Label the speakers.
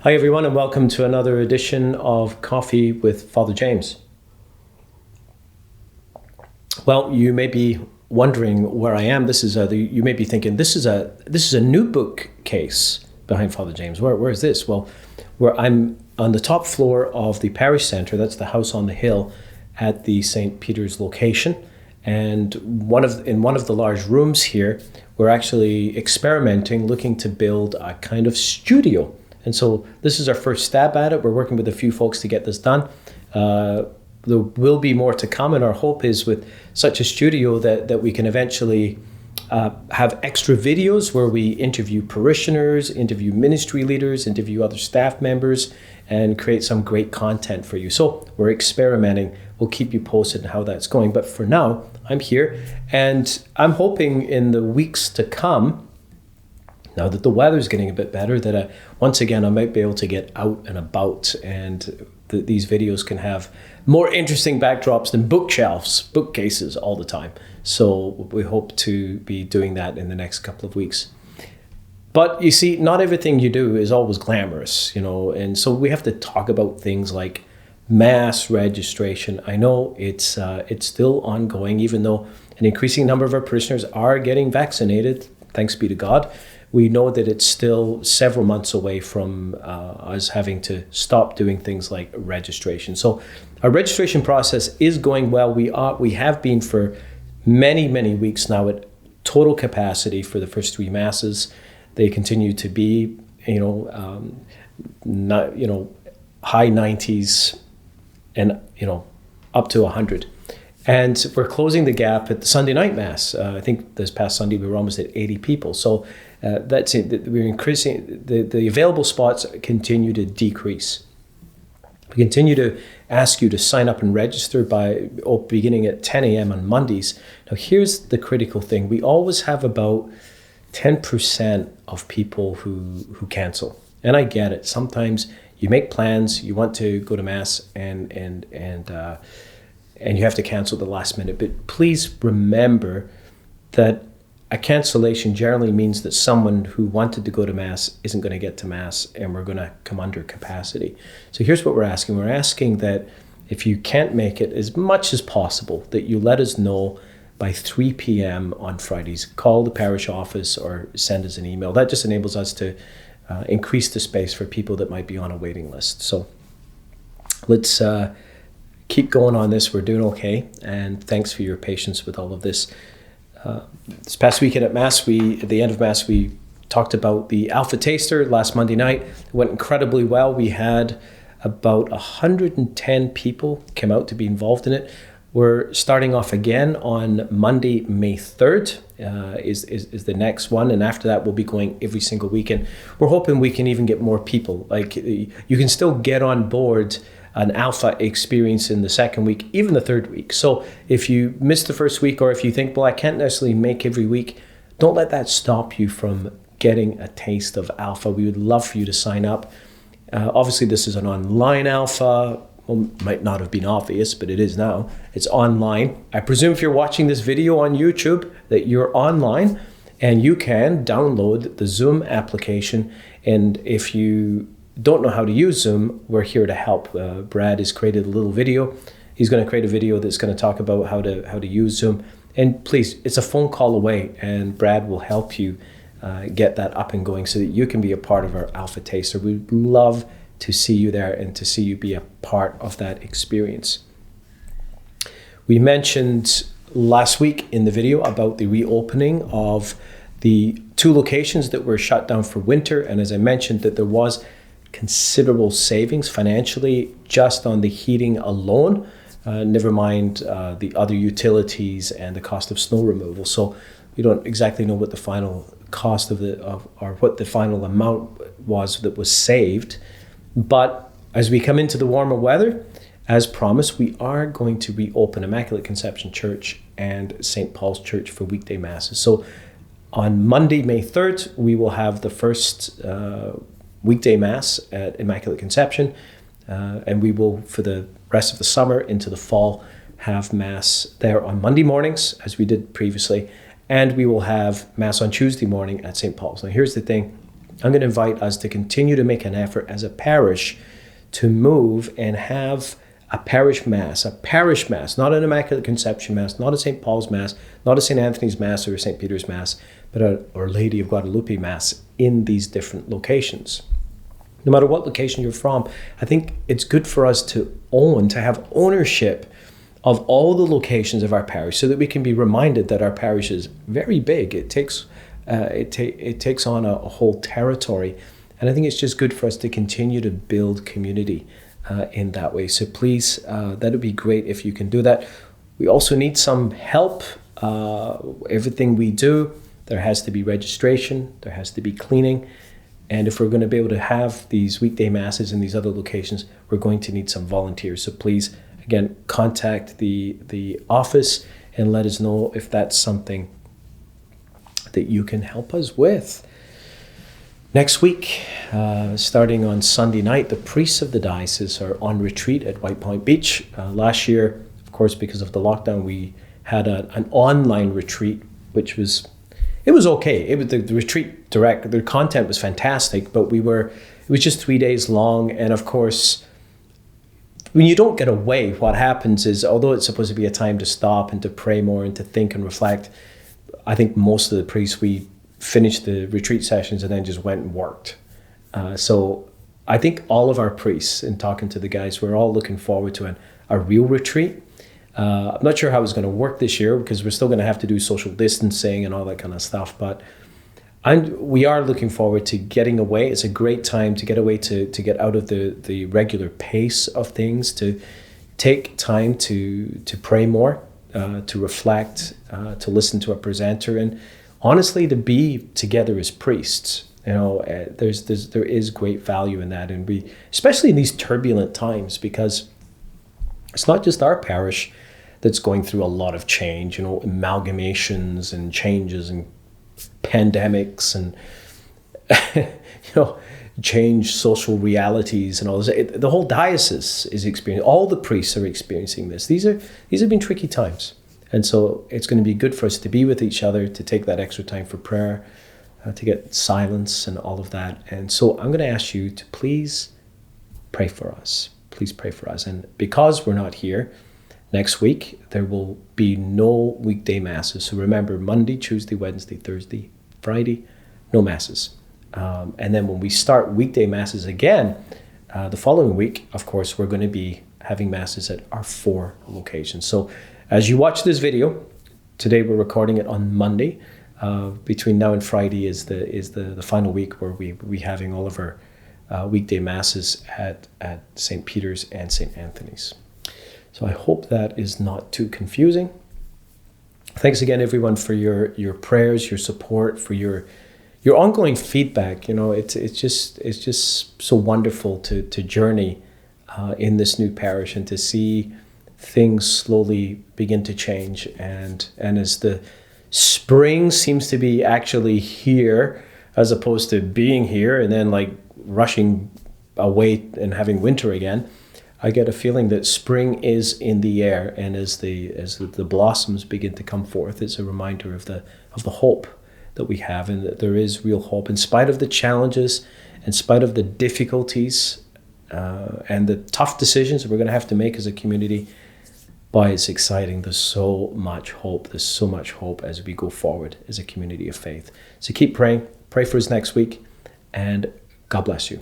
Speaker 1: Hi, everyone, and welcome to another edition of Coffee with Father James. Well, you may be wondering where I am. You may be thinking this is a new bookcase behind Father James. Where is this? Well, where I'm on the top floor of the parish center. That's the house on the hill at the St. Peter's location. And in one of the large rooms here, we're actually experimenting, looking to build a kind of studio. And so this is our first stab at it. We're working with a few folks to get this done. There will be more to come, and our hope is with such a studio that we can eventually have extra videos where we interview parishioners, interview ministry leaders, interview other staff members, and create some great content for you. So we're experimenting. We'll keep you posted on how that's going. But for now, I'm here, and I'm hoping in the weeks to come, now that the weather's getting a bit better, that once again I might be able to get out and about, and these videos can have more interesting backdrops than bookcases all the time. So we hope to be doing that in the next couple of weeks. But you see, not everything you do is always glamorous, and so we have to talk about things like mass registration. I know it's still ongoing, even though an increasing number of our parishioners are getting vaccinated, thanks be to God. We know that it's still several months away from us having to stop doing things like registration. So our registration process is going well. We have been for many, many weeks now at total capacity for the first three masses. They continue to be, high 90s and, up to 100. And we're closing the gap at the Sunday night mass. I think this past Sunday we were almost at 80 people. So that's it. We're increasing, the available spots continue to decrease. We continue to ask you to sign up and register beginning at 10 a.m. on Mondays. Now here's the critical thing. We always have about 10% of people who cancel. And I get it. Sometimes you make plans, you want to go to mass and you have to cancel at the last minute. But please remember that a cancellation generally means that someone who wanted to go to mass isn't going to get to mass, and we're going to come under capacity. So here's what we're asking. We're asking that if you can't make it, as much as possible, that you let us know by 3 p.m. on Fridays. Call the parish office or send us an email. That just enables us to increase the space for people that might be on a waiting list. So let's keep going on this. We're doing okay, and thanks for your patience with all of this. This past weekend at Mass, at the end of Mass, we talked about the Alpha Taster last Monday night. It went incredibly well. We had about 110 people came out to be involved in it. We're starting off again on Monday, May 3rd is the next one. And after that, we'll be going every single weekend. We're hoping we can even get more people. Like, you can still get on board an alpha experience in the second week, even the third week. So if you missed the first week, or if you think, well, I can't necessarily make every week, don't let that stop you from getting a taste of alpha. We would love for you to sign up. Obviously, this is an online alpha. Well, might not have been obvious, but it is now. It's online. I presume if you're watching this video on YouTube that you're online, and you can download the Zoom application. And if you don't know how to use Zoom, we're here to help. Brad has created a little video. He's going to create a video that's going to talk about how to use Zoom. And please, it's a phone call away, and Brad will help you get that up and going so that you can be a part of our Alpha Taster. We'd love to see you there and to see you be a part of that experience. We mentioned last week in the video about the reopening of the 2 locations that were shut down for winter. And as I mentioned, that there was considerable savings financially just on the heating alone, never mind the other utilities and the cost of snow removal. So we don't exactly know what the final cost or what the final amount was that was saved. But as we come into the warmer weather, as promised, we are going to reopen Immaculate Conception Church and St. Paul's Church for weekday masses. So on Monday, May 3rd, we will have the first weekday mass at Immaculate Conception, and we will, for the rest of the summer into the fall, have mass there on Monday mornings, as we did previously, and we will have mass on Tuesday morning at St. Paul's. Now here's the thing, I'm going to invite us to continue to make an effort as a parish to move and have a parish mass, not an Immaculate Conception Mass, not a St. Paul's Mass, not a St. Anthony's Mass or a St. Peter's Mass, but a Our Lady of Guadalupe Mass in these different locations. No matter what location you're from, I think it's good for us to have ownership of all the locations of our parish so that we can be reminded that our parish is very big. It takes on a whole territory. And I think it's just good for us to continue to build community in that way. So please, that would be great if you can do that. We also need some help. Everything we do, there has to be registration, there has to be cleaning. And if we're going to be able to have these weekday masses in these other locations, we're going to need some volunteers. So please, again, contact the office and let us know if that's something that you can help us with. Next week, starting on Sunday night, the priests of the diocese are on retreat at White Point Beach. Last year, of course, because of the lockdown, we had an online retreat, which was okay. It was the retreat direct. The content was fantastic, but it was just 3 days long. And of course, when you don't get away, what happens is, although it's supposed to be a time to stop and to pray more and to think and reflect, I think most of the priests, we finished the retreat sessions and then just went and worked. So I think all of our priests, in talking to the guys, we're all looking forward to a real retreat. I'm not sure how it's going to work this year because we're still going to have to do social distancing and all that kind of stuff. But we are looking forward to getting away. It's a great time to get away, to get out of the regular pace of things, to take time to pray more, to reflect, to listen to a presenter, and honestly, to be together as priests. There is great value in that, and especially in these turbulent times, because it's not just our parish that's going through a lot of change, amalgamations and changes and pandemics and change social realities and all this. The whole diocese is experiencing. All the priests are experiencing this. These have been tricky times. And so it's going to be good for us to be with each other, to take that extra time for prayer, to get silence and all of that. And so I'm going to ask you to please pray for us. Please pray for us. And because we're not here next week, there will be no weekday masses. So remember, Monday, Tuesday, Wednesday, Thursday, Friday, no masses. And then when we start weekday masses again, the following week, of course, we're going to be having masses at our 4 locations. So as you watch this video, today we're recording it on Monday. Between now and Friday is the final week where we having all of our weekday masses at St. Peter's and St. Anthony's. So I hope that is not too confusing. Thanks again, everyone, for your prayers, your support, for your ongoing feedback. It's just so wonderful to journey in this new parish and to see things slowly begin to change, and as the spring seems to be actually here as opposed to being here and then like rushing away and having winter again, I get a feeling that spring is in the air, and as the blossoms begin to come forth, it's a reminder of the hope that we have, and that there is real hope in spite of the challenges, in spite of the difficulties and the tough decisions that we're going to have to make as a community. Boy, it's exciting. There's so much hope. There's so much hope as we go forward as a community of faith. So keep praying. Pray for us next week, and God bless you.